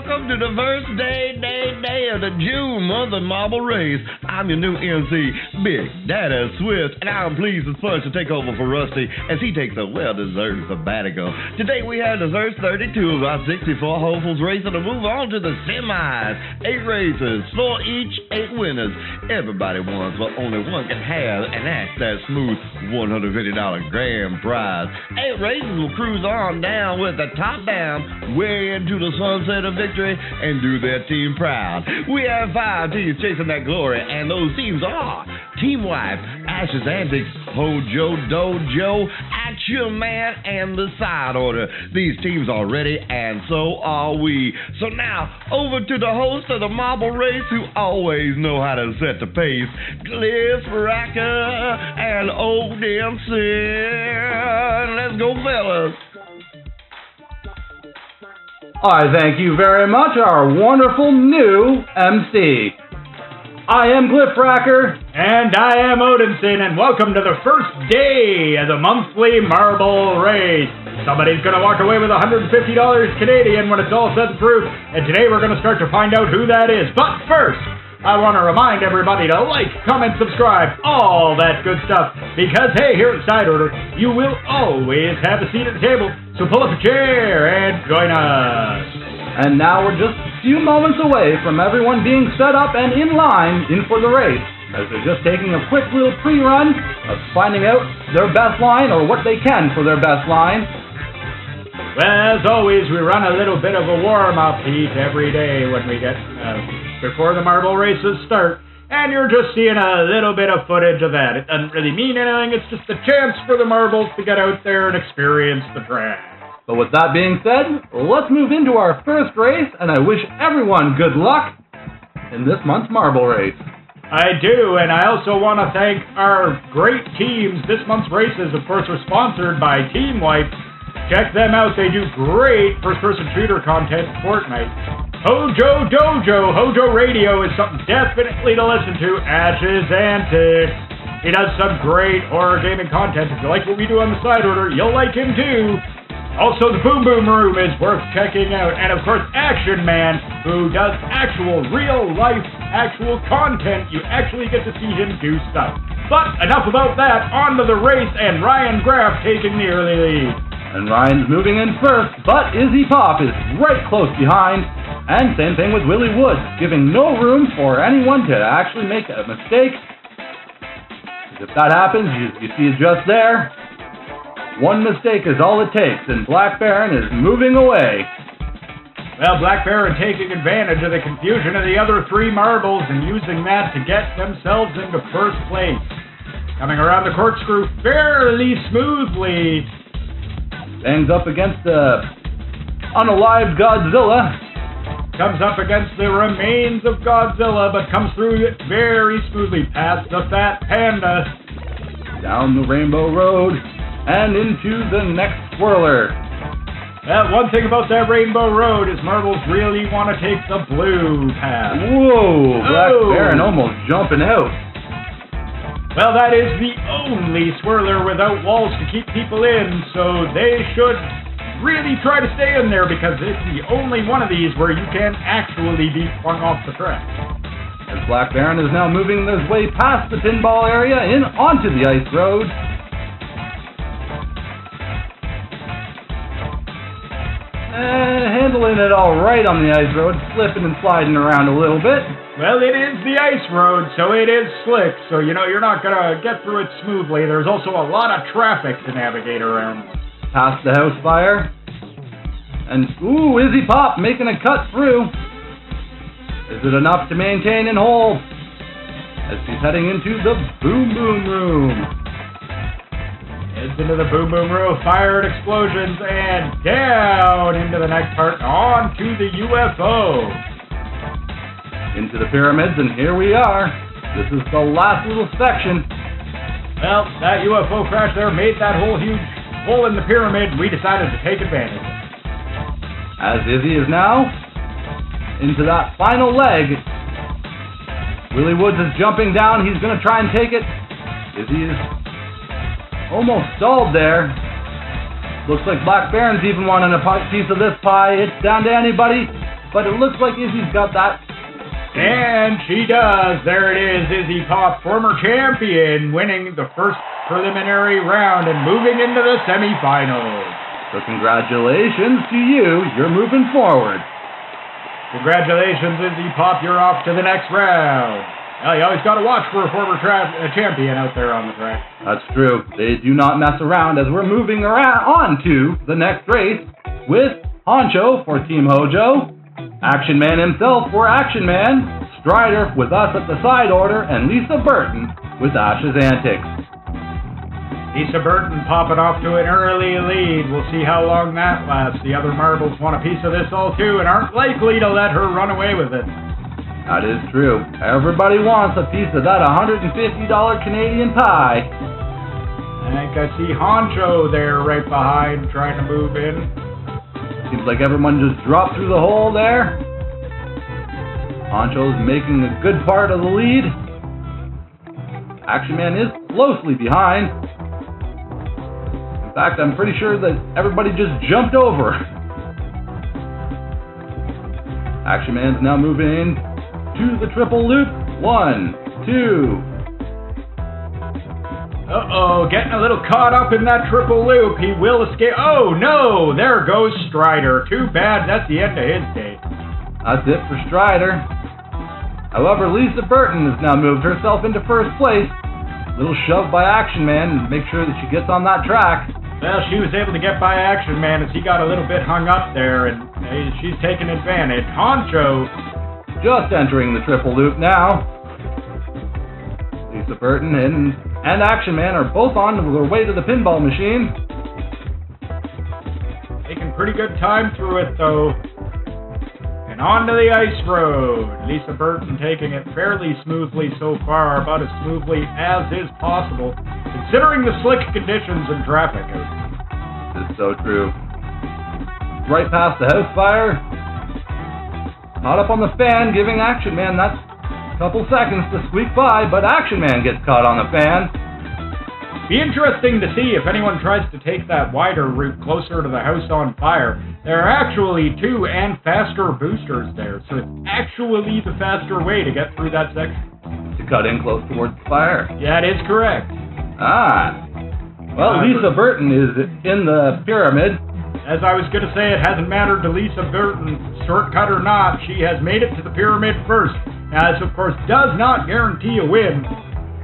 welcome to the first day of the June month of Marble Race. I'm your new MC, Big Daddy Swift, and I'm pleased as punch to take over for Rusty as he takes a well-deserved sabbatical. Today we have the first 32 of our 64 hopefuls racing to move on to the semis. 8 races, for each 8 winners. Everybody wants, but only one can have, and that's that smooth $150 grand prize. 8 races will cruise on down with the top down, way into the sunset of victory, and do their team proud. We have 5 teams chasing that glory, and those teams are Team Wife, Ash's Antics, Hojo Dojo, Action Man, and the Side Order. These teams are ready, and so are we. So now, over to the host of the Marble Race, who always know how to set the pace, Cliff Racker and Old MC. Let's go, fellas. I thank you very much, our wonderful new MC. I am Cliff Racker. And I am Odinson, and welcome to the first day of the monthly Marble Race. Somebody's going to walk away with $150 Canadian when it's all set and through, and today we're going to start to find out who that is. But first, I want to remind everybody to like, comment, subscribe, all that good stuff, because hey, here at Side Order, you will always have a seat at the table, so pull up a chair and join us. And now we're just a few moments away from everyone being set up and in line in for the race, as they're just taking a quick little pre-run of finding out their best line or what they can for their best line. Well, as always, we run a little bit of a warm-up heat every day when we get before the marble races start, and you're just seeing a little bit of footage of that. It doesn't really mean anything, it's just a chance for the marbles to get out there and experience the track. So with that being said, let's move into our first race, and I wish everyone good luck in this month's marble race. I do, and I also want to thank our great teams. This month's races, of course, are sponsored by Team Wipe. Check them out, they do great first-person shooter content for Fortnite. Hojo Dojo, Hojo Radio is something definitely to listen to. Ash's Antics. He does some great horror gaming content. If you like what we do on the Side Order, you'll like him too. Also, the Boom Boom Room is worth checking out. And of course, Action Man, who does actual, real-life, actual content. You actually get to see him do stuff. But enough about that, on to the race, and Ryan Graff taking the early lead. And Ryan's moving in first, but Izzy Pop is right close behind. And same thing with Willie Woods, giving no room for anyone to actually make a mistake. If that happens, you see it just there. One mistake is all it takes, and Black Baron is moving away. Well, Black Baron taking advantage of the confusion of the other 3 marbles and using that to get themselves into first place. Coming around the corkscrew fairly smoothly. Bangs up against the unalived Godzilla. Comes up against the remains of Godzilla, but comes through it very smoothly past the Fat Panda. Down the Rainbow Road. And into the next swirler. One thing about that Rainbow Road is marbles really want to take the blue path. Whoa, Black Baron almost jumping out. Well, that is the only swirler without walls to keep people in, so they should really try to stay in there because it's the only one of these where you can actually be flung off the track. As Black Baron is now moving his way past the pinball area and onto the ice road. Handling it all right on the ice road, slipping and sliding around a little bit. Well, it is the ice road, so it is slick, so you're not going to get through it smoothly. There's also a lot of traffic to navigate around. Past the house fire. And, Izzy Pop making a cut through. Is it enough to maintain and hold? As she's heading into the Boom Boom Room. Heads into the Boom Boom Room, fire and explosions, and down into the next part, onto the UFO. Into the pyramids, and here we are. This is the last little section. Well, that UFO crash there made that whole huge hole in the pyramid. We decided to take advantage. As Izzy is now into that final leg. Willie Woods is jumping down. He's going to try and take it. Izzy is almost stalled there. Looks like Black Baron's even wanting a piece of this pie. It's down to anybody but it looks like Izzy's got that. And she does. There it is, Izzy Pop, former champion, winning the first preliminary round and moving into the semifinals. So congratulations to you. You're moving forward. Congratulations, Izzy Pop. You're off to the next round. Well, you always got to watch for a former champion out there on the track. That's true. They do not mess around as we're moving on to the next race with Honcho for Team Hojo, Action Man himself for Action Man, Strider with us at the side order, and Lisa Burton with Ash's Antics. Lisa Burton popping off to an early lead. We'll see how long that lasts. The other marbles want a piece of this all too and aren't likely to let her run away with it. That is true. Everybody wants a piece of that $150 Canadian pie. I think I see Honcho there right behind trying to move in. Seems like everyone just dropped through the hole there. Honcho's making a good part of the lead. Action Man is closely behind. In fact, I'm pretty sure that everybody just jumped over. Action Man's now moving in to the triple loop. 1, 2. Uh-oh, getting a little caught up in that triple loop. He will escape. Oh, no! There goes Strider. Too bad. That's the end of his day. That's it for Strider. However, Lisa Burton has now moved herself into first place. Little shove by Action Man and make sure that she gets on that track. Well, she was able to get by Action Man as he got a little bit hung up there, and she's taking advantage. Honcho just entering the triple loop now. Lisa Burton and Action Man are both on their way to the pinball machine. Making pretty good time through it, though. And on to the ice road. Lisa Burton taking it fairly smoothly so far, about as smoothly as is possible, considering the slick conditions and traffic. This is so true. Right past the house fire. Caught up on the fan, giving Action Man that couple seconds to squeak by, but Action Man gets caught on the fan. Be interesting to see if anyone tries to take that wider route closer to the house on fire. There are actually 2 and faster boosters there, so it's actually the faster way to get through that section. To cut in close towards the fire. Yeah, that is correct. Well, Lisa Burton is in the pyramid. As I was going to say, it hasn't mattered to Lisa Burton, shortcut or not, she has made it to the pyramid first. Now, this, of course, does not guarantee a win,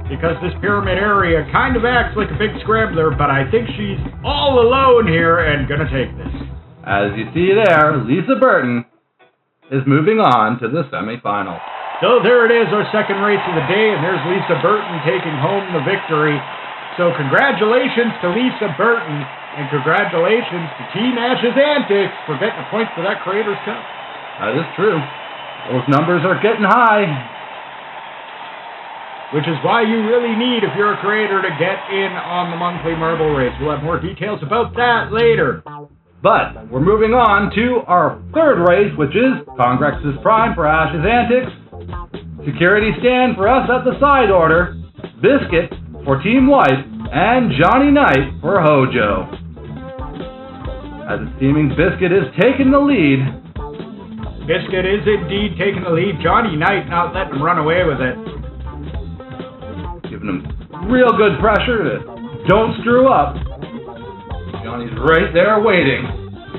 because this pyramid area kind of acts like a big scrambler, but I think she's all alone here and going to take this. As you see there, Lisa Burton is moving on to the semifinal. So there it is, our second race of the day, and there's Lisa Burton taking home the victory. So congratulations to Lisa Burton, and congratulations to Team Ash's Antics for getting a point for that Creators Cup. That is true. Those numbers are getting high. Which is why you really need, if you're a creator, to get in on the monthly marble race. We'll have more details about that later. But we're moving on to our third race, which is Congrex's Prime for Ash's Antics, Security Stand for us at the side order, Biscuit for Team White, and Johnny Knight for Hojo. As it's seeming Biscuit is taking the lead. Biscuit is indeed taking the lead. Johnny Knight not letting him run away with it. Giving him real good pressure to don't screw up. Johnny's right there waiting.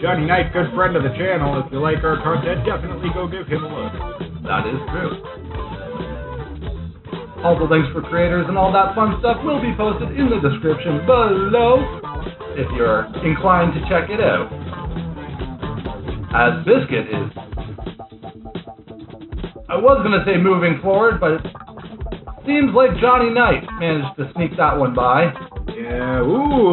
Johnny Knight, good friend of the channel. If you like our content, definitely go give him a look. That is true. All the links for creators and all that fun stuff will be posted in the description below if you're inclined to check it out. As Biscuit is, I was going to say moving forward, but it seems like Johnny Knight managed to sneak that one by. Yeah,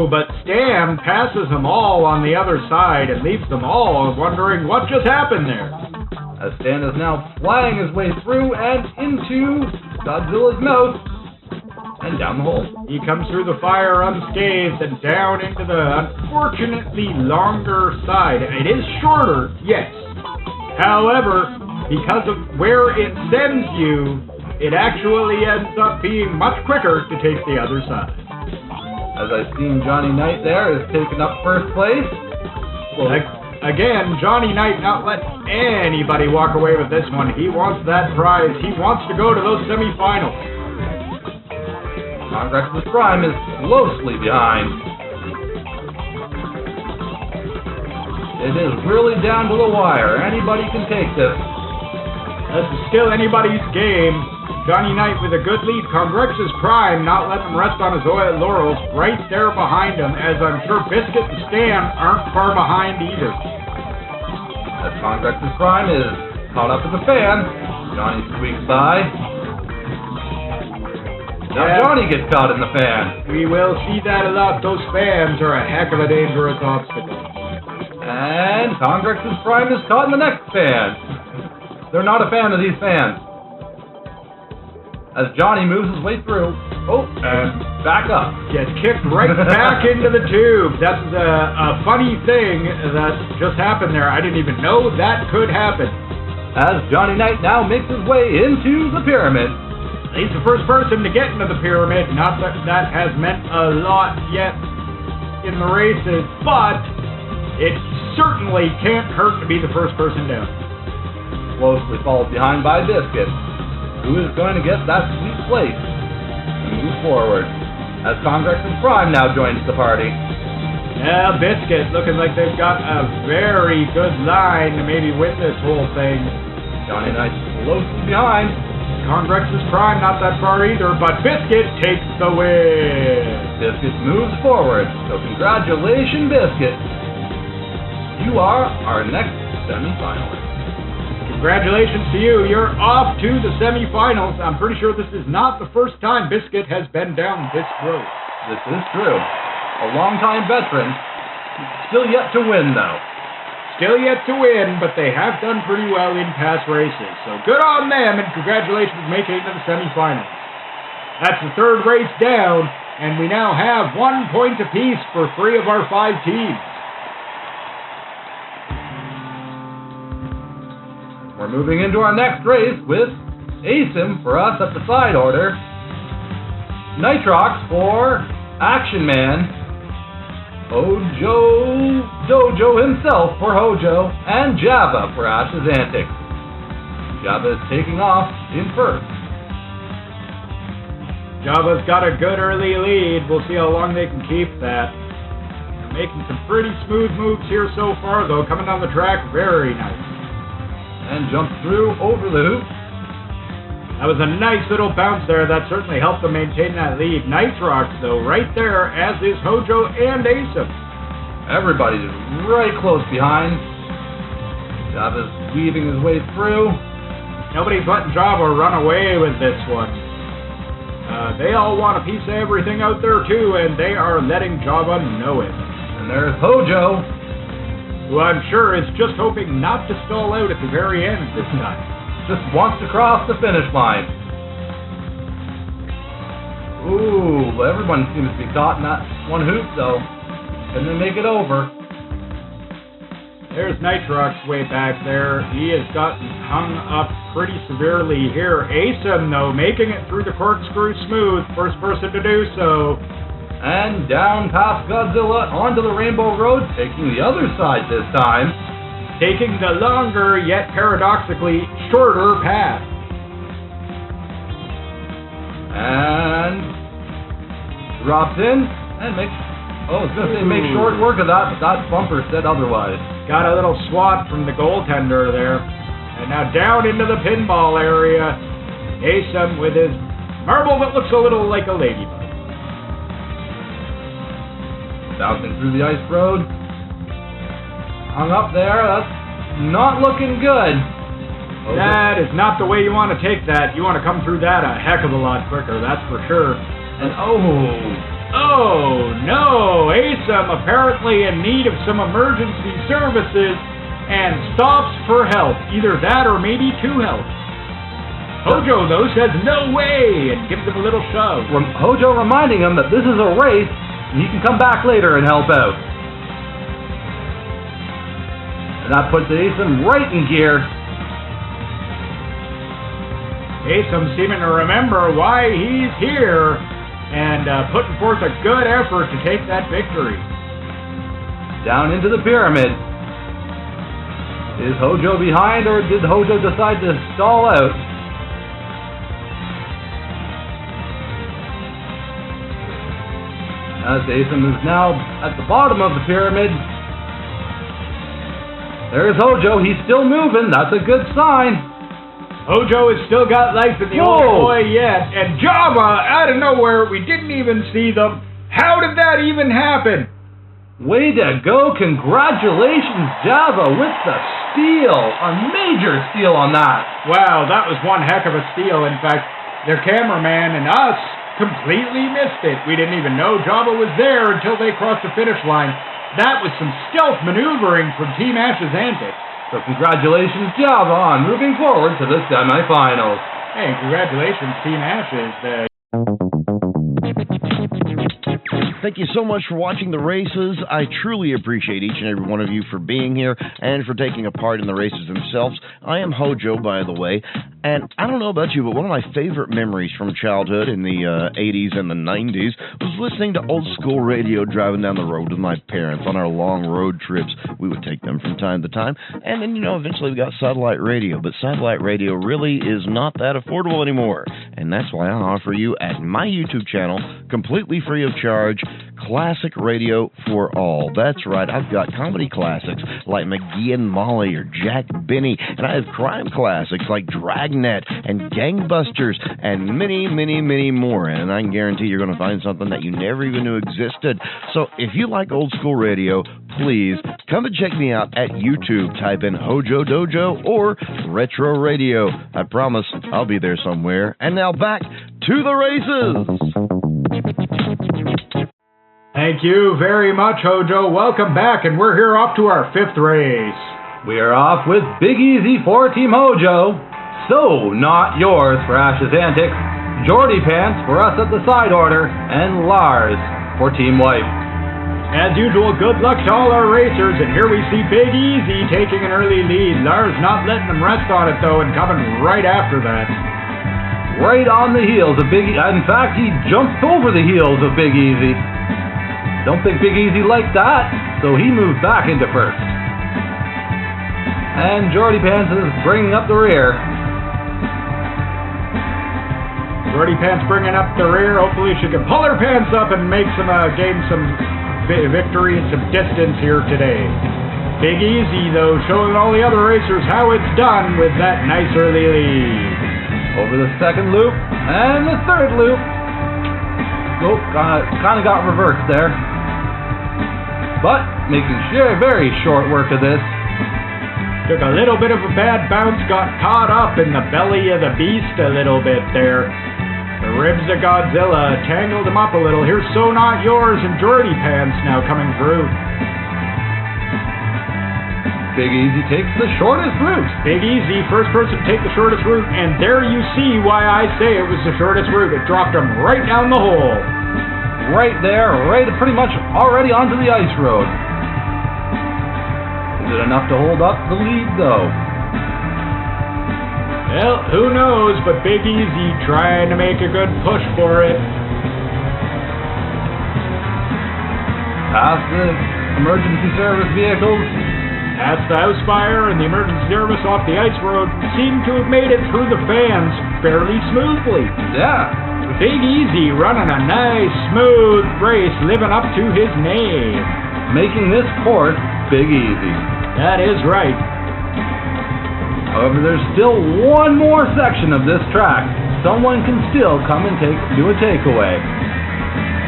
but Stan passes them all on the other side and leaves them all wondering what just happened there. As Stan is now flying his way through and into Godzilla's mouth and down the hole. He comes through the fire unscathed and down into the unfortunately longer side. It is shorter, yes. However, because of where it sends you, it actually ends up being much quicker to take the other side. As I've seen Johnny Knight there is taking up first place. Well, again, Johnny Knight not letting anybody walk away with this one. He wants that prize. He wants to go to those semifinals. Congrex's Prime is closely behind. It is really down to the wire. Anybody can take this. This is still anybody's game. Johnny Knight with a good lead. Congrex's Prime not letting him rest on his laurels right there behind him, as I'm sure Biscuit and Stan aren't far behind either. As Congrex's Prime is caught up in the fan, Johnny squeaks by. Now Johnny gets caught in the fan. We will see that a lot. Those fans are a heck of a dangerous obstacle. And Congrex's Prime is caught in the next fan. They're not a fan of these fans. As Johnny moves his way through, and back up. Gets kicked right back into the tube. That's a funny thing that just happened there. I didn't even know that could happen. As Johnny Knight now makes his way into the pyramid. He's the first person to get into the pyramid. Not that that has meant a lot yet in the races, but it certainly can't hurt to be the first person down. Closely followed behind by Biscuit, who is going to get that sweet place and move forward. As Congrex's Prime now joins the party. Yeah, Biscuit looking like they've got a very good line to maybe win this whole thing. Johnny Knight closely behind. Congrex's Prime not that far either, but Biscuit takes the win. Biscuit moves forward, so congratulations, Biscuit. You are our next semi-finalist. Congratulations to you. You're off to the semifinals. I'm pretty sure this is not the first time Biscuit has been down this road. This is true. A longtime veteran. Still yet to win, though. Still yet to win, but they have done pretty well in past races. So good on them, and congratulations for making it to the semifinals. That's the third race down, and we now have 1 point apiece for 3 of our 5 teams. We're moving into our next race with ASIM for us at the side order, Nitrox for Action Man, Dojo himself for Hojo, and Java for Ash's Antics. Java is taking off in first. Java's got a good early lead. We'll see how long they can keep that. They're making some pretty smooth moves here so far, though. Coming down the track, very nice. And jumps through over the hoop. That was a nice little bounce there. That certainly helped them maintain that lead. Nitrox, though, right there, as is Hojo and ASIM. Everybody's right close behind. Java's weaving his way through. Nobody's letting Java run away with this one. They all want a piece of everything out there, too, and they are letting Java know it. And there's Hojo, who I'm sure is just hoping not to stall out at the very end this time. Just wants to cross the finish line. Ooh, everyone seems to be caught in that one hoop, though. Can they make it over? There's Nitrox way back there. He has gotten hung up pretty severely here. ASIM, though, making it through the corkscrew smooth. First person to do so. And down past Godzilla onto the Rainbow Road, taking the other side this time. Taking the longer, yet paradoxically shorter path. And drops in and makes, I was going to say make short work of that, but that bumper said otherwise. Got a little swat from the goaltender there. And now down into the pinball area. ASIM with his marble that looks a little like a ladybug. Bouncing through the ice road. Hung up there. That's not looking good. That is not the way you want to take that. You want to come through that a heck of a lot quicker, that's for sure. And oh no! ASIM apparently in need of some emergency services and stops for help. Either that or maybe 2 help. Hojo, though, says no way and gives him a little shove. Hojo reminding him that this is a race. You can come back later and help out. And that puts ASIM right in gear. ASIM seeming to remember why he's here and putting forth a good effort to take that victory. Down into the pyramid. Is Hojo behind, or did Hojo decide to stall out? As Asim is now at the bottom of the pyramid. There's Hojo. He's still moving. That's a good sign. Hojo has still got life in the old boy yet. And Java, out of nowhere, we didn't even see them. How did that even happen? Way to go. Congratulations, Java, with the steal. A major steal on that. Wow, that was one heck of a steal. In fact, their cameraman and us completely missed it. We didn't even know Java was there until they crossed the finish line. That was some stealth maneuvering from Team Ash's Antics. So congratulations, Java, on moving forward to the semifinals. Hey, congratulations, Team Ashes. Thank you so much for watching the races. I truly appreciate each and every one of you for being here and for taking a part in the races themselves. I am Hojo, by the way, and I don't know about you, but one of my favorite memories from childhood in the 80s and the 90s was listening to old school radio driving down the road with my parents on our long road trips. We would take them from time to time, and then, eventually we got satellite radio, but satellite radio really is not that affordable anymore, and that's why I offer you at my YouTube channel, completely free of charge, classic radio for all. That's right, I've got comedy classics like McGee and Molly or Jack Benny, and I have crime classics like Dragnet and Gangbusters and many, many, many more, and I can guarantee you're going to find something that you never even knew existed. So if you like old school radio, please come and check me out at YouTube. Type in Hojo Dojo or Retro Radio. I promise I'll be there somewhere. And now back to the races. Thank you very much, Hojo. Welcome back, and we're here off to our 5th race. We are off with Big Easy for Team Hojo. So Not Yours for Ash's Antics. Jordy Pants for us at the side order. And Lars for Team Wife. As usual, good luck to all our racers, and here we see Big Easy taking an early lead. Lars not letting them rest on it, though, and coming right after that. Right on the heels of Big Easy. In fact, he jumped over the heels of Big Easy. Don't think Big Easy liked that, so he moved back into first. And Jordy Pants is bringing up the rear. Jordy Pants bringing up the rear. Hopefully she can pull her pants up and make gain some victory and some distance here today. Big Easy, though, showing all the other racers how it's done with that nice early lead. Over the second loop and the third loop. Oh, kind of got reversed there. But making sure very short work of this. Took a little bit of a bad bounce, got caught up in the belly of the beast a little bit there. The ribs of Godzilla tangled him up a little. Here's So Not Yours and Jordy Pants now coming through. Big Easy takes the shortest route. Big Easy, first person to take the shortest route, and there you see why I say it was the shortest route. It dropped him right down the hole. Right there, right pretty much already onto the ice road. Is it enough to hold up the lead, though? Well, who knows, but Big Easy trying to make a good push for it. Past the emergency service vehicles. Past the house fire and the emergency service off the ice road seem to have made it through the fans fairly smoothly. Yeah. Big Easy running a nice, smooth race, living up to his name. Making this course Big Easy. That is right. However, there's still one more section of this track. Someone can still come and do a takeaway.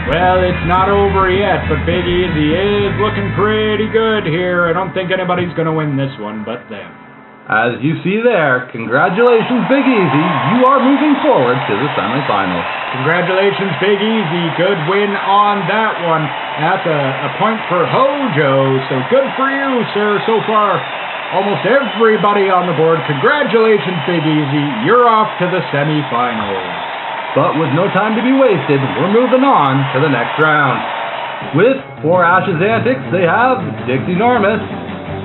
Well, it's not over yet, but Big Easy is looking pretty good here. I don't think anybody's going to win this one but them. As you see there, congratulations, Big Easy. You are moving forward to the semifinals. Congratulations, Big Easy. Good win on that one. That's a point for Hojo, so good for you, sir, so far. Almost everybody on the board. Congratulations, Big Easy. You're off to the semifinals. But with no time to be wasted, we're moving on to the next round. With for Ash's Antics, they have Dixie Normus.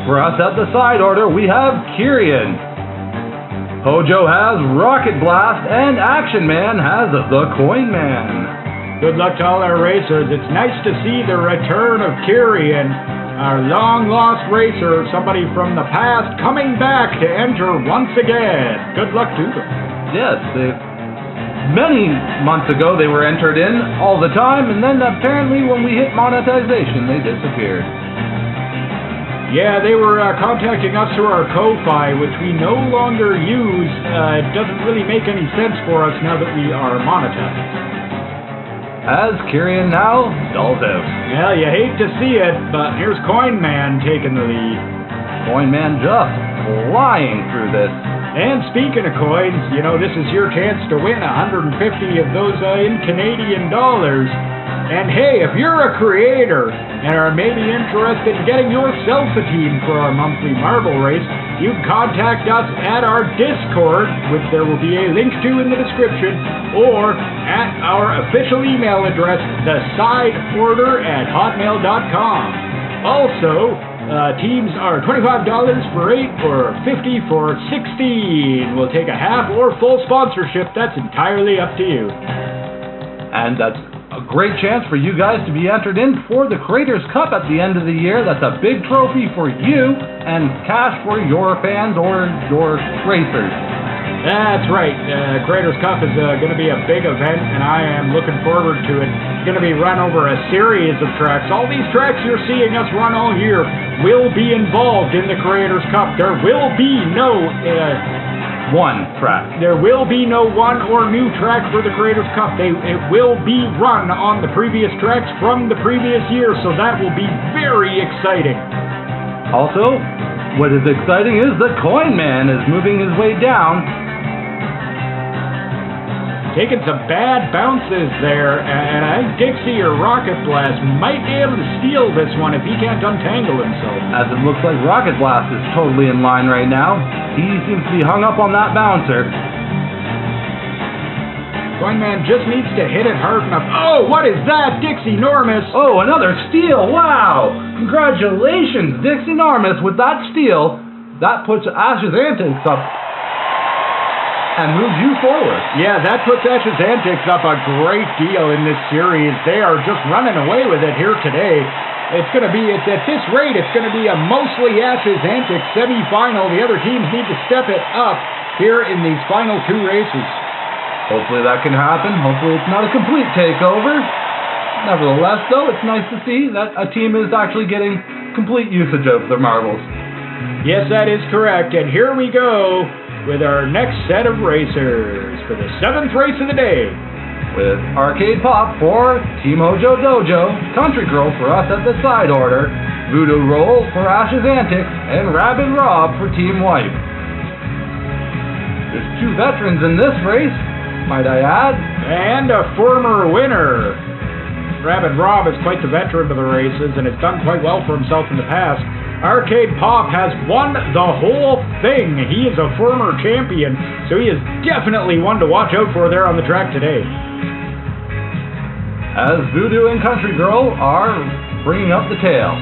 For us at the side order, we have Kyrian. Hojo has Rocket Blast, and Action Man has the Coin Man. Good luck to all our racers. It's nice to see the return of Kyrian. our long-lost racer, somebody from the past, coming back to enter once again. Good luck to them. Yes, many months ago they were entered in all the time, and then apparently when we hit monetization, they disappeared. Yeah, they were contacting us through our Ko-Fi, which we no longer use. It doesn't really make any sense for us now that we are monetized. As Kyrian now dolls out. Well, you hate to see it, but here's Coin Man taking the lead. Coin Man just flying through this. And speaking of coins, you know, this is your chance to win 150 of those in Canadian dollars. And hey, if you're a creator and are maybe interested in getting yourself a team for our monthly marble race, you can contact us at our Discord, which there will be a link to in the description, or at our official email address, thesideorder@hotmail.com. Also, teams are $25 for 8 or $50 for 16. We'll take a half or full sponsorship. That's entirely up to you. And that's a great chance for you guys to be entered in for the Creators Cup at the end of the year. That's a big trophy for you and cash for your fans or your racers. That's right. Creators Cup is going to be a big event, and I am looking forward to it. It's going to be run over a series of tracks. All these tracks you're seeing us run all year will be involved in the Creators Cup. There will be no one track. There will be no one or new track for the Creators Cup. It will be run on the previous tracks from the previous year, so that will be very exciting. Also, what is exciting is that Coin Man is moving his way down. Taking some bad bounces there, and I think Dixie or Rocket Blast might be able to steal this one if he can't untangle himself. As it looks like Rocket Blast is totally in line right now. He seems to be hung up on that bouncer. Coin Man just needs to hit it hard enough. Oh, what is that? Dixie Normus. Oh, another steal. Wow. Congratulations, Dixie Normus, with that steal. That puts Ash's Antics up and moves you forward. Yeah, that puts Ash's Antics up a great deal in this series. They are just running away with it here today. It's at this rate, it's going to be a mostly Ash's Antics semi-final. The other teams need to step it up here in these final two races. Hopefully that can happen. Hopefully it's not a complete takeover. Nevertheless, though, it's nice to see that a team is actually getting complete usage of their marbles. Yes, that is correct. And here we go with our next set of racers for the 7th race of the day. With Arcade Pop for Team Hojo Dojo, Country Girl for us at the side order, Voodoo Roll for Ash's Antics, and Rabid Rob for Team Wipe. There's 2 veterans in this race, might I add. And a former winner. Rabid Rob is quite the veteran of the races and has done quite well for himself in the past. Arcade Pop has won the whole thing. He is a former champion, so he is definitely one to watch out for there on the track today. As Voodoo and Country Girl are bringing up the tail.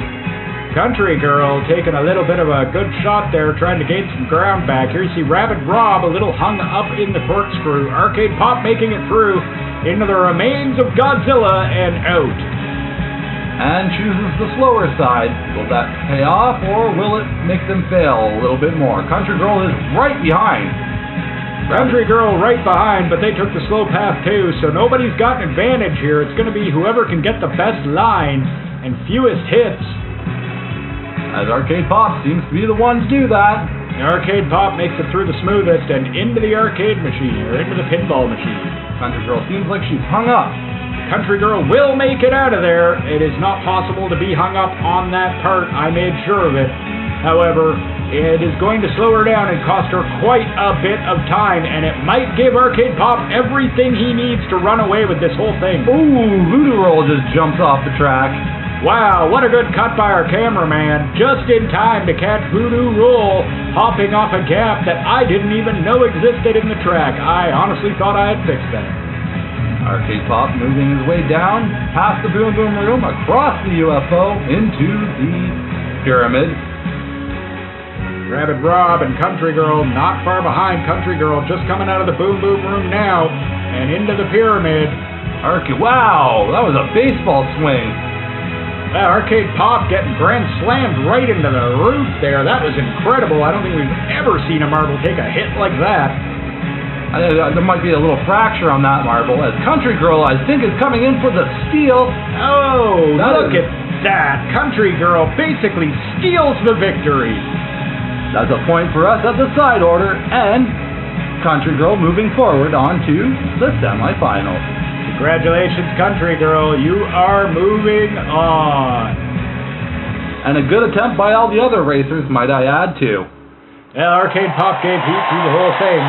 Country Girl taking a little bit of a good shot there, trying to gain some ground back. Here you see Rabid Rob a little hung up in the corkscrew. Arcade Pop making it through into the remains of Godzilla and out. And chooses the slower side. Will that pay off, or will it make them fail a little bit more? Country Girl is right behind. Country Girl right behind, but they took the slow path too, so nobody's got an advantage here. It's going to be whoever can get the best line and fewest hits. As Arcade Pop seems to be the one to do that. Arcade Pop makes it through the smoothest and into the arcade machine, or into the pinball machine. Country Girl seems like she's hung up. Country Girl will make it out of there. It is not possible to be hung up on that part. I made sure of it. However, it is going to slow her down and cost her quite a bit of time, and it might give Arcade Pop everything he needs to run away with this whole thing. Ooh, Voodoo Roll just jumps off the track. Wow, what a good cut by our cameraman. Just in time to catch Voodoo Roll hopping off a gap that I didn't even know existed in the track. I honestly thought I had fixed that. Arcade Pop moving his way down, past the Boom Boom Room, across the UFO, into the pyramid. Rabid Rob and Country Girl not far behind. Country Girl just coming out of the Boom Boom Room now, and into the pyramid. Wow, that was a baseball swing. Arcade Pop getting grand slammed right into the roof there. That was incredible. I don't think we've ever seen a marble take a hit like that. There might be a little fracture on that marble, as Country Girl, I think, is coming in for the steal. Oh, look at that. Country Girl basically steals the victory. That's a point for us at the side order, and Country Girl moving forward on to the semifinals. Congratulations, Country Girl. You are moving on. And a good attempt by all the other racers, might I add, too. Well, Arcade Pop gave heat through the whole thing.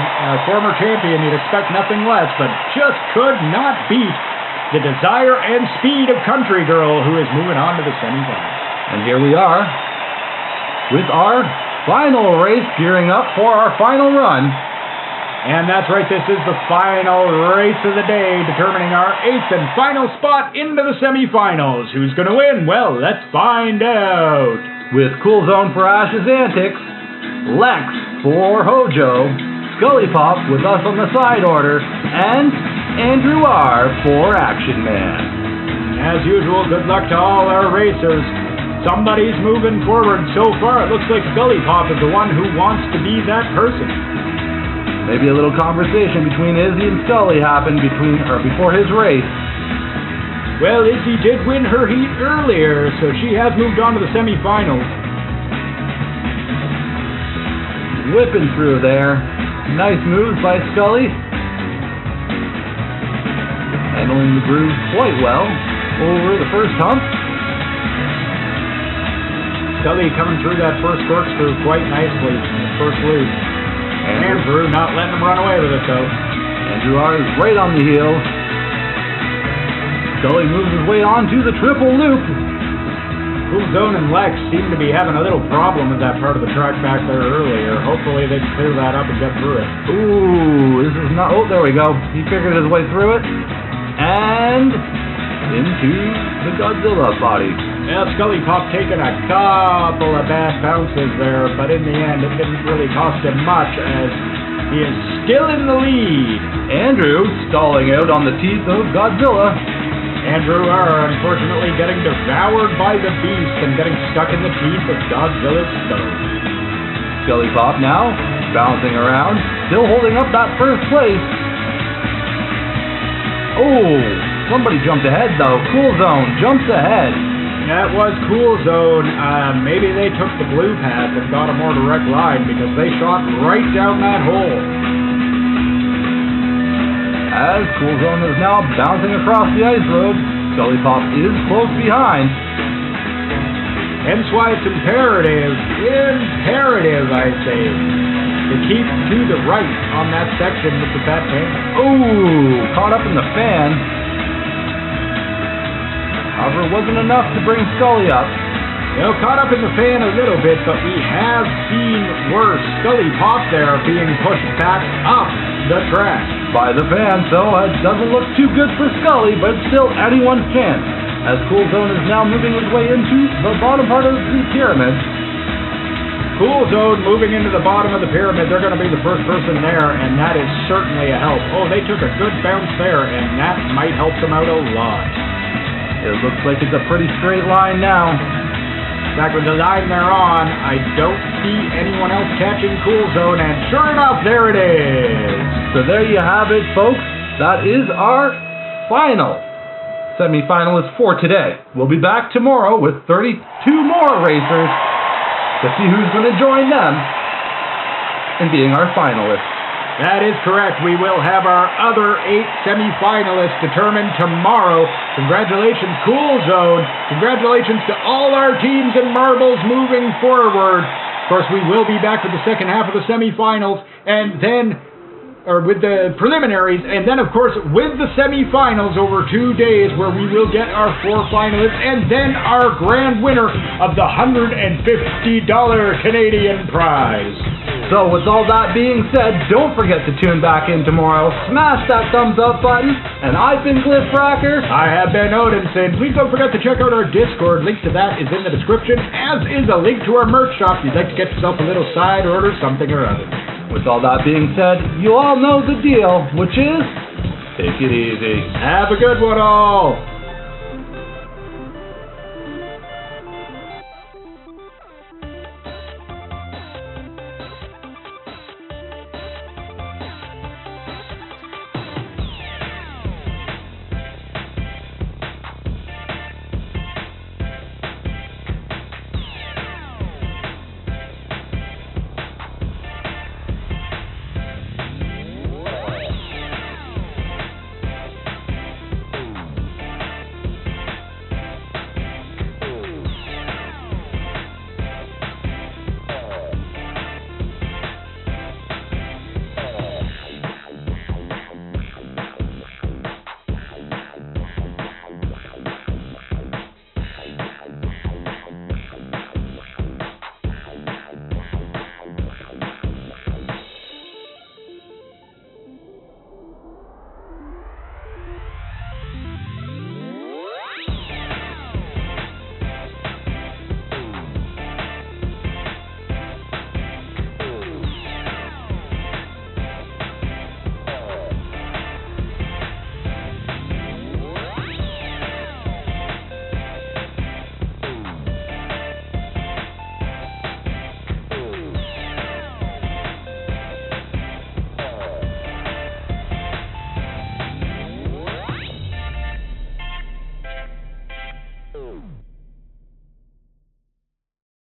Former champion, you'd expect nothing less, but just could not beat the desire and speed of Country Girl, who is moving on to the semifinals. And here we are with our final race, gearing up for our final run. And that's right, this is the final race of the day, determining our 8th and final spot into the semifinals. Who's going to win? Well, let's find out. With Cool Zone for Ash's Antics, Lex for Hojo, Scully Pop with us on the side order, and Andrew R. for Action Man. As usual, good luck to all our racers. Somebody's moving forward. So far, it looks like Scully Pop is the one who wants to be that person. Maybe a little conversation between Izzy and Scully happened before his race. Well, Izzy did win her heat earlier, so she has moved on to the semifinals. Whipping through there. Nice moves by Scully. Handling the groove quite well over the first hump. Scully coming through that first corkscrew quite nicely in the first loop. Andrew not letting him run away with it, though. Andrew R. is right on the heels. Scully moves his way on to the triple loop. Cool Zone and Lex seem to be having a little problem with that part of the track back there earlier. Hopefully they can clear that up and get through it. Ooh, this is not... Oh, there we go. He figured his way through it. And into the Godzilla body. Yeah, Scully Pop taking a couple of bad bounces there, but in the end it didn't really cost him much as he is still in the lead. Andrew stalling out on the teeth of Godzilla. Andrew R. unfortunately getting devoured by the beast and getting stuck in the teeth of Godzilla's stone. Scully Pop now bouncing around, still holding up that first place. Oh, somebody jumped ahead though. Cool Zone jumps ahead. That was Cool Zone. Maybe they took the blue path and got a more direct line because they shot right down that hole. As Cool Zone is now bouncing across the ice road, Scully Pop is close behind. Hence why it's imperative, I say, to keep to the right on that section with the fat tank. Oh, caught up in the fan. However, it wasn't enough to bring Scully up. Well, caught up in the fan a little bit, but we have seen worse. Scully Pop there being pushed back up the track. By the fan, so it doesn't look too good for Scully, but still anyone's chance. As Cool Zone is now moving his way into the bottom part of the pyramid. Cool Zone moving into the bottom of the pyramid. They're going to be the first person there, and that is certainly a help. Oh, they took a good bounce there, and that might help them out a lot. It looks like it's a pretty straight line now. In fact, with the line they're on, I don't see anyone else catching Cool Zone, and sure enough, there it is. So there you have it, folks. That is our final semi-finalists for today. We'll be back tomorrow with 32 more racers to see who's going to join them in being our finalists. That is correct. We will have our other 8 semi-finalists determined tomorrow. Congratulations, Cool Zone. Congratulations to all our teams and marbles moving forward. Of course, we will be back with the second half of the semi-finals, and then, or with the preliminaries, and then, of course, with the semi-finals over 2 days where we will get our 4 finalists, and then our grand winner of the $150 Canadian prize. So with all that being said, don't forget to tune back in tomorrow. Smash that thumbs up button. And I've been Cliff Fracker. I have been Odinson. Please don't forget to check out our Discord. Link to that is in the description, as is a link to our merch shop if you'd like to get yourself a little side order, something or other. With all that being said, you all know the deal, which is take it easy. Have a good one, all.